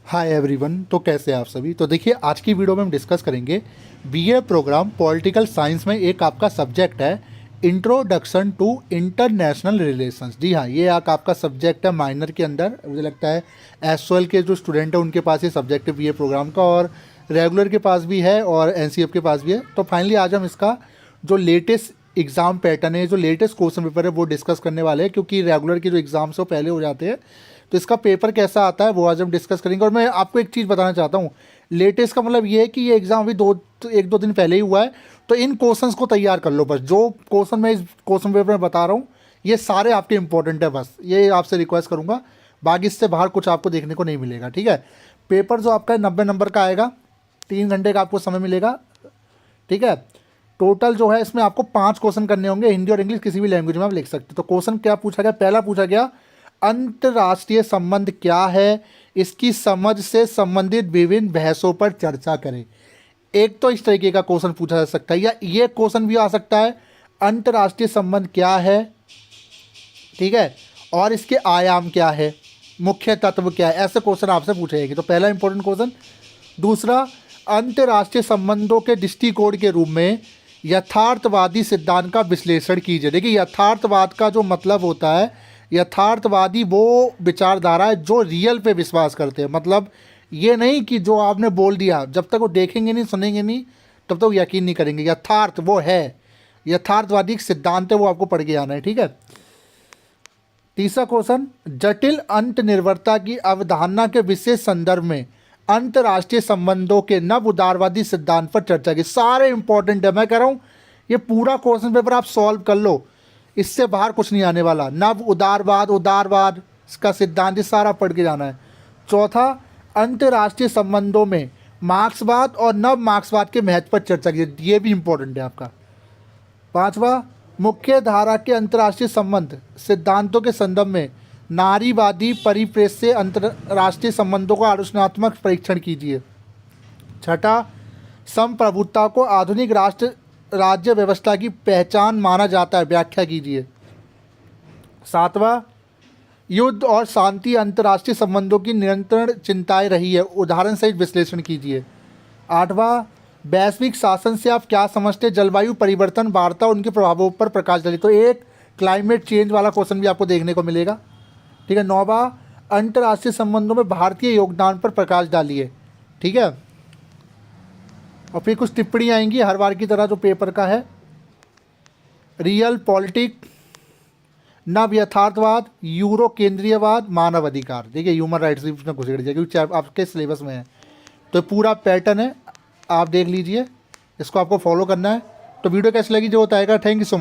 Hi everyone. तो कैसे हैं आप सभी। तो देखिए, आज की वीडियो में हम डिस्कस करेंगे बीए प्रोग्राम पॉलिटिकल साइंस में एक आपका सब्जेक्ट है इंट्रोडक्शन टू इंटरनेशनल रिलेशंस। जी हाँ, ये आपका सब्जेक्ट है माइनर के अंदर। मुझे लगता है एसओएल के जो स्टूडेंट हैं उनके पास ये सब्जेक्ट है बीए प्रोग्राम का, और रेगुलर के पास भी है और एनसीएफ के पास भी है। तो फाइनली आज हम इसका जो लेटेस्ट एग्ज़ाम पैटर्न है, जो लेटेस्ट क्वेश्चन पेपर है, वो डिस्कस करने वाले हैं, क्योंकि रेगुलर के जो एग्ज़ाम्स है वो पहले हो जाते हैं। तो इसका पेपर कैसा आता है वो आज हम डिस्कस करेंगे। और मैं आपको एक चीज़ बताना चाहता हूँ, लेटेस्ट का मतलब ये है कि ये एग्ज़ाम अभी एक दो दिन पहले ही हुआ है। तो इन क्वेश्चंस को तैयार कर लो। बस जो क्वेश्चन मैं इस क्वेश्चन पेपर में बता रहा हूँ ये सारे आपके इंपॉर्टेंट है, बस ये आपसे रिक्वेस्ट करूँगा। बाकी इससे बाहर कुछ आपको देखने को नहीं मिलेगा, ठीक है। पेपर जो आपका 90 नंबर का आएगा, 3 घंटे का आपको समय मिलेगा, ठीक है। टोटल जो है इसमें आपको 5 क्वेश्चन करने होंगे, हिंदी और इंग्लिश किसी भी लैंग्वेज में आप लिख सकते हो। तो क्वेश्चन क्या पूछा गया, पहला पूछा गया अंतर्राष्ट्रीय संबंध क्या है, इसकी समझ से संबंधित विभिन्न बहसों पर चर्चा करें। एक तो इस तरीके का क्वेश्चन पूछा जा सकता है, या ये क्वेश्चन भी आ सकता है अंतर्राष्ट्रीय संबंध क्या है, ठीक है, और इसके आयाम क्या है, मुख्य तत्व क्या है। ऐसे क्वेश्चन आपसे पूछे जाएंगे। तो पहला इंपॉर्टेंट क्वेश्चन। दूसरा, अंतर्राष्ट्रीय संबंधों के दृष्टिकोण के रूप में यथार्थवादी सिद्धांत का विश्लेषण कीजिए। देखिए, यथार्थवाद का जो मतलब होता है, यथार्थवादी वो विचारधारा है जो रियल पे विश्वास करते हैं। मतलब ये नहीं कि जो आपने बोल दिया, जब तक वो देखेंगे नहीं, सुनेंगे नहीं, तब तक वो यकीन नहीं करेंगे। यथार्थ वो है, यथार्थवादी सिद्धांत है, वो आपको पढ़ के आना है, ठीक है। तीसरा क्वेश्चन, जटिल अंतर्निर्भरता की अवधारणा के विशेष संदर्भ में अंतर्राष्ट्रीय संबंधों के नव उदारवादी सिद्धांत पर चर्चा की। सारे इंपॉर्टेंट है, मैं कह रहा हूँ ये पूरा क्वेश्चन पेपर आप सॉल्व कर लो, इससे बाहर कुछ नहीं आने वाला। नव उदारवाद, उदारवाद का सिद्धांत, ये सारा पढ़ के जाना है। चौथा, अंतर्राष्ट्रीय संबंधों में मार्क्सवाद और नव मार्क्सवाद के महत्व पर चर्चा की, ये भी इंपॉर्टेंट है आपका। पांचवा, मुख्य धारा के अंतर्राष्ट्रीय संबंध सिद्धांतों के संदर्भ में नारीवादी परिप्रेक्ष्य से अंतर्राष्ट्रीय संबंधों का आलोचनात्मक परीक्षण कीजिए। छठा, संप्रभुता को आधुनिक राष्ट्र राज्य व्यवस्था की पहचान माना जाता है, व्याख्या कीजिए। सातवां, युद्ध और शांति अंतर्राष्ट्रीय संबंधों की निरंतर चिंताएं रही है, उदाहरण सहित विश्लेषण कीजिए। आठवां, वैश्विक शासन से आप क्या समझते हैं, जलवायु परिवर्तन वार्ता और उनके प्रभावों पर प्रकाश डालिए। तो एक क्लाइमेट चेंज वाला क्वेश्चन भी आपको देखने को मिलेगा, ठीक है। नौवां, अंतर्राष्ट्रीय संबंधों में भारतीय योगदान पर प्रकाश डालिए, ठीक है। और फिर कुछ टिप्पणी आएंगी हर बार की तरह जो पेपर का है। रियल पॉलिटिक, नव यथार्थवाद, यूरो केंद्रीयवाद, मानव अधिकार। देखिए, ह्यूमन राइट्स भी उसमें घुसेड़ दिया क्योंकि आपके सिलेबस में है। तो पूरा पैटर्न है, आप देख लीजिए, इसको आपको फॉलो करना है। तो वीडियो कैसी लगी जो बताएगा। Thank you so much.